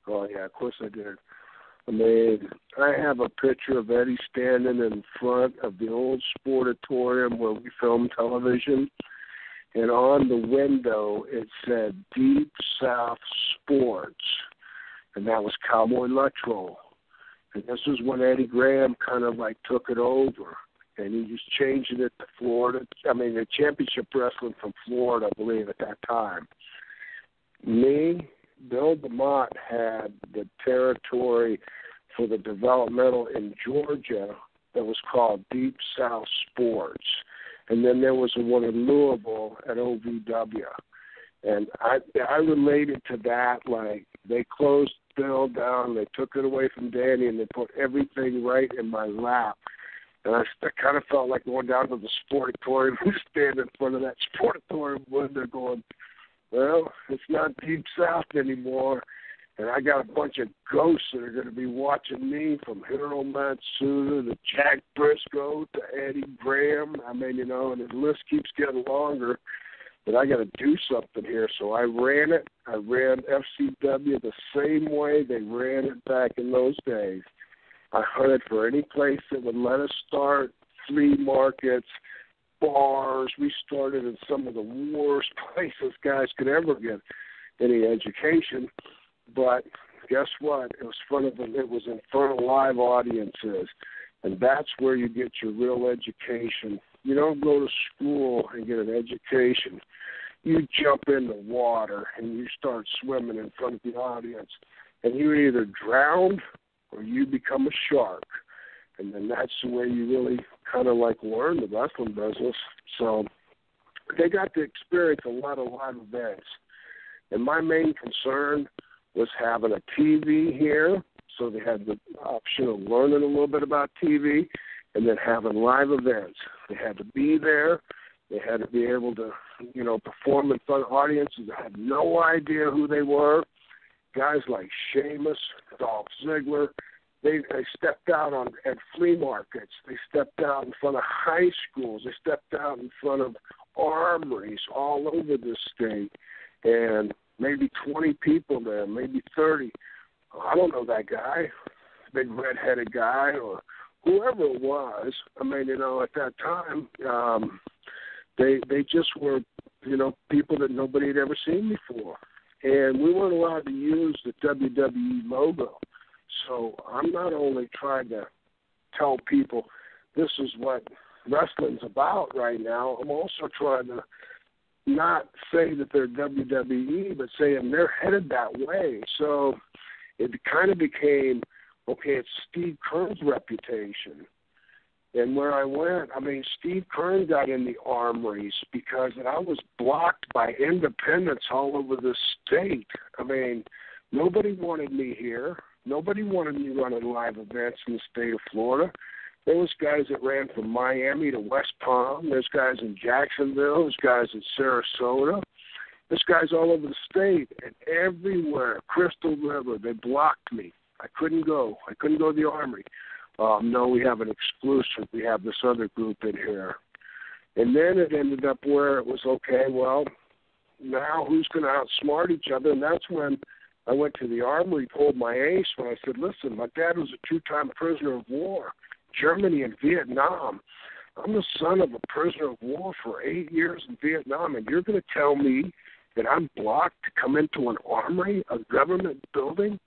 Oh, yeah, of course I did. I mean, I have a picture of Eddie standing in front of the old Sportatorium where we filmed television, and on the window it said Deep South Sports, and that was Cowboy Electro. And this was when Eddie Graham kind of like took it over, and he was changing it to Florida. I mean, the championship wrestling from Florida, I believe, at that time. Me, Bill DeMott had the territory for the developmental in Georgia that was called Deep South Sports. And then there was one in Louisville at OVW. And I related to that, like they closed Bill down, they took it away from Danny, and they put everything right in my lap. And I kind of felt like going down to the Sportatorium and standing in front of that Sportatorium window going, well, it's not Deep South anymore, and I got a bunch of ghosts that are going to be watching me, from Hiro Matsuda to Jack Briscoe to Eddie Graham. I mean, you know, and the list keeps getting longer, but I got to do something here. So I ran it. I ran FCW the same way they ran it back in those days. I hunted for any place that would let us start, flea markets, bars. We started in some of the worst places guys could ever get any education. But guess what? It was in front of live audiences, and that's where you get your real education. You don't go to school and get an education. You jump in the water and you start swimming in front of the audience, and you either drown or you become a shark. And then that's the way you really kind of like learn the wrestling business. So they got to experience a lot of live events. And my main concern was having a TV here, so they had the option of learning a little bit about TV, and then having live events. They had to be there. They had to be able to, you know, perform in front of audiences that had no idea who they were. Guys like Sheamus, Dolph Ziggler, they stepped out at flea markets. They stepped out in front of high schools. They stepped out in front of armories all over the state. And maybe 20 people there, maybe 30. I don't know that guy, big red-headed guy or whoever it was. I mean, you know, at that time, they just were, you know, people that nobody had ever seen before. And we weren't allowed to use the WWE logo. So I'm not only trying to tell people this is what wrestling's about right now, I'm also trying to not say that they're WWE, but saying they're headed that way. So it kind of became, okay, it's Steve Keirn's reputation. And where I went, I mean, Steve Keirn got in the armories because I was blocked by independents all over the state. I mean, nobody wanted me here. Nobody wanted me running live events in the state of Florida. There was guys that ran from Miami to West Palm. There's guys in Jacksonville. There's guys in Sarasota. There's guys all over the state. And everywhere, Crystal River, they blocked me. I couldn't go. I couldn't go to the Armory. No, we have an exclusive. We have this other group in here. And then it ended up where it was, okay, well, now who's going to outsmart each other? And that's when I went to the Armory, pulled my ace, when I said, listen, my dad was a 2-time prisoner of war. Germany and Vietnam. I'm the son of a prisoner of war for 8 years in Vietnam, and you're going to tell me that I'm blocked to come into an armory, a government building?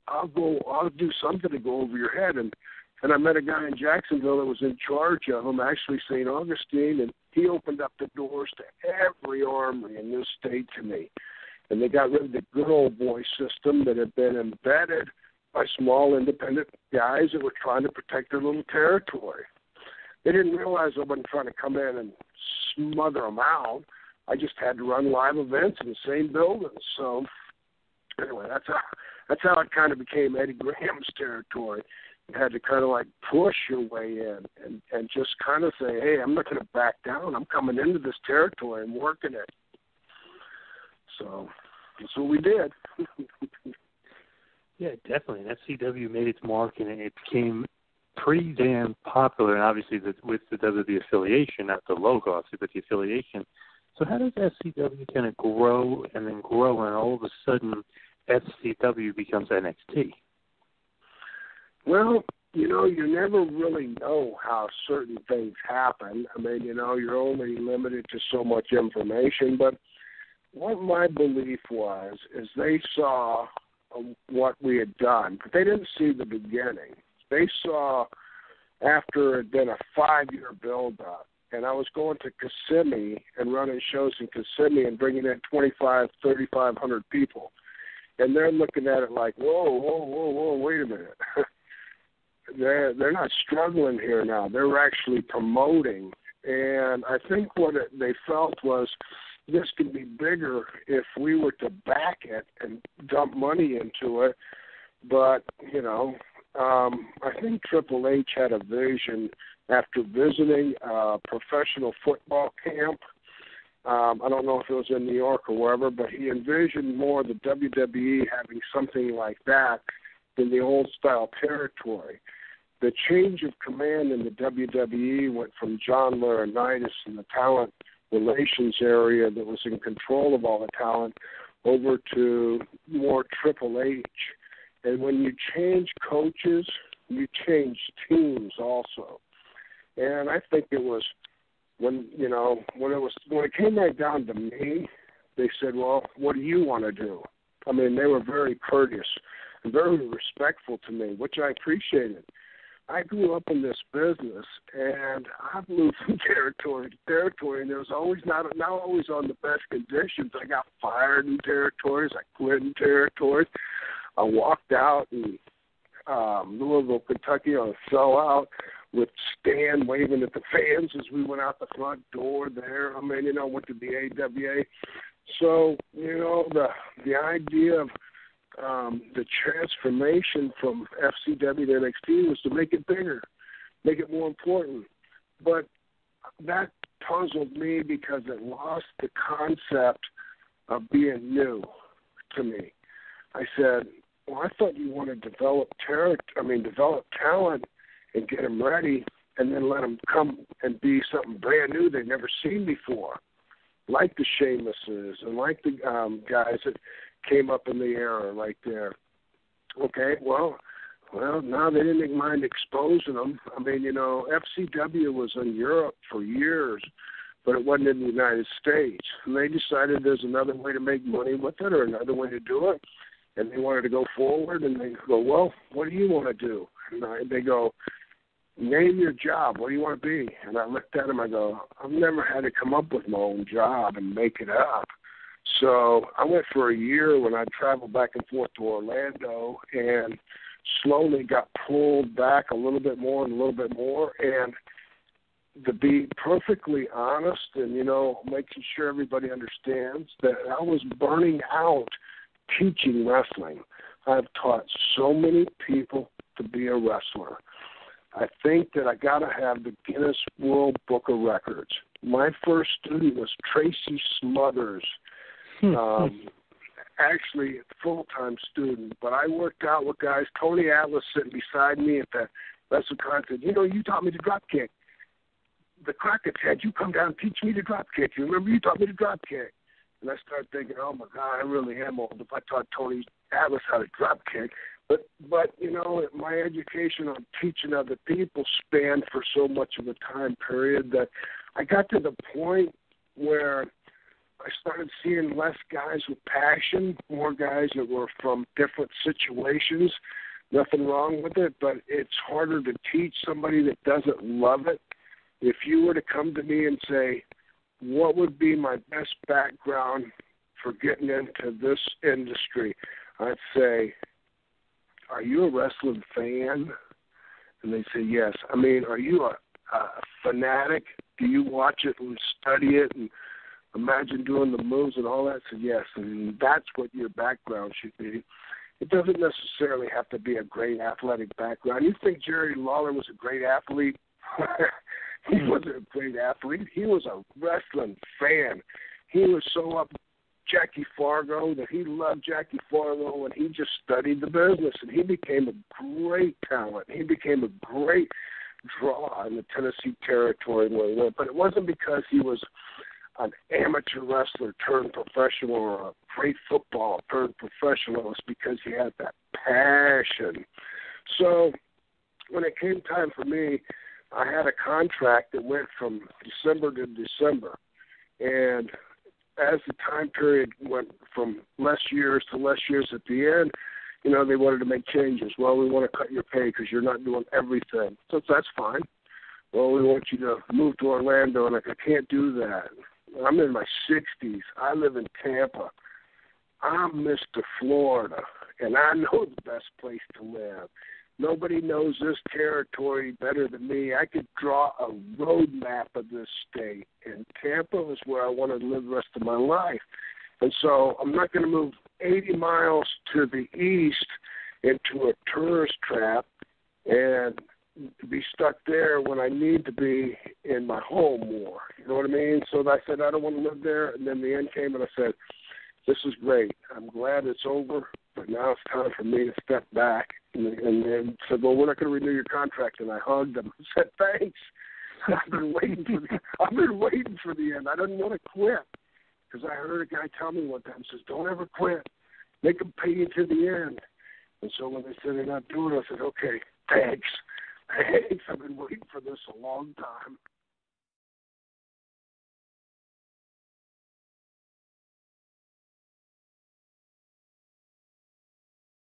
I'll do something to go over your head. And I met a guy in Jacksonville that was in charge of them, actually St. Augustine, and he opened up the doors to every armory in this state to me. And they got rid of the good old boy system that had been embedded by small independent guys that were trying to protect their little territory. They didn't realize I wasn't trying to come in and smother them out. I just had to run live events in the same buildings. So anyway, that's how it kind of became Eddie Graham's territory. You had to kind of like push your way in and just kind of say, hey, I'm not going to back down. I'm coming into this territory and working it. So that's what we did. Yeah, definitely. And FCW made its mark, and it became pretty damn popular. And obviously, with the affiliation, not the logo, obviously, but the affiliation. So how does FCW kind of grow, and all of a sudden FCW becomes NXT? Well, you never really know how certain things happen. I mean, you're only limited to so much information. But what my belief was is they saw what we had done, but they didn't see the beginning. They saw after it had been a 5-year build-up, and I was going to Kissimmee and running shows in Kissimmee and bringing in 3,500 people. And they're looking at it like, whoa, wait a minute. They're not struggling here now. They're actually promoting. And I think what they felt was this could be bigger if we were to back it and dump money into it. But, I think Triple H had a vision after visiting a professional football camp. I don't know if it was in New York or wherever, but he envisioned more the WWE having something like that in the old-style territory. The change of command in the WWE went from John Laurinaitis in the talent relations area that was in control of all the talent over to more Triple H. And when you change coaches, you change teams also. And I think it was when it came right down to me, they said, well, what do you want to do? I mean, they were very courteous and very respectful to me, which I appreciated. I grew up in this business, and I've moved from territory to territory, and there was always not always on the best conditions. I got fired in territories. I quit in territories. I walked out in Louisville, Kentucky on a sellout with Stan waving at the fans as we went out the front door there. I mean, went to the AWA. So, the idea of the transformation from FCW to NXT was to make it bigger, make it more important. But that puzzled me because it lost the concept of being new to me. I said, well, I thought you want to develop talent and get them ready and then let them come and be something brand new they've never seen before, like the Sheamuses and like the guys that came up in the era right there. Okay, well, now they didn't mind exposing them. I mean, FCW was in Europe for years, but it wasn't in the United States. And they decided there's another way to make money with it or another way to do it. And they wanted to go forward, and they go, well, what do you want to do? And they go, name your job. What do you want to be? And I looked at them. I go, I've never had to come up with my own job and make it up. So I went for a year when I traveled back and forth to Orlando and slowly got pulled back a little bit more and a little bit more. And to be perfectly honest and, making sure everybody understands that I was burning out teaching wrestling. I've taught so many people to be a wrestler. I think that I got to have the Guinness World Book of Records. My first student was Tracy Smothers, actually a full-time student. But I worked out with guys, Tony Atlas sitting beside me at the wrestle contest. You taught me to drop kick. The Crockett's had you come down and teach me to drop kick. You remember you taught me to drop kick. And I started thinking, oh, my God, I really am old if I taught Tony Atlas how to drop kick. But my education on teaching other people spanned for so much of a time period that I got to the point where I started seeing less guys with passion, more guys that were from different situations. Nothing wrong with it, but it's harder to teach somebody that doesn't love it. If you were to come to me and say, what would be my best background for getting into this industry? I'd say, are you a wrestling fan? And they say, yes. I mean, are you a fanatic? Do you watch it and study it and imagine doing the moves and all that? So yes, and that's what your background should be. It doesn't necessarily have to be a great athletic background. You think Jerry Lawler was a great athlete? He wasn't a great athlete. He was a wrestling fan. He was so up Jackie Fargo that he loved Jackie Fargo, and he just studied the business, and he became a great talent. He became a great draw in the Tennessee territory where he went. But it wasn't because he was an amateur wrestler turned professional or a great football turned professional. It's because he had that passion. So when it came time for me, I had a contract that went from December to December. And as the time period went from less years to less years at the end, you know, they wanted to make changes. Well, we want to cut your pay because you're not doing everything. So that's fine. Well, we want you to move to Orlando, and I can't do that. I'm in my 60s. I live in Tampa. I'm Mr. Florida, and I know the best place to live. Nobody knows this territory better than me. I could draw a road map of this state, and Tampa is where I want to live the rest of my life. And so I'm not going to move 80 miles to the east into a tourist trap and be stuck there when I need to be in my home more. You know what I mean? So I said, I don't want to live there. And then the end came, and I said, this is great. I'm glad it's over, but now it's time for me to step back. And then said, well, we're not going to renew your contract. And I hugged him and said, thanks. I've been waiting for the end. I didn't want to quit because I heard a guy tell me one time, says, don't ever quit. Make them pay you to the end. And so when they said they're not doing it, I said, okay, thanks. I've been waiting for this a long time.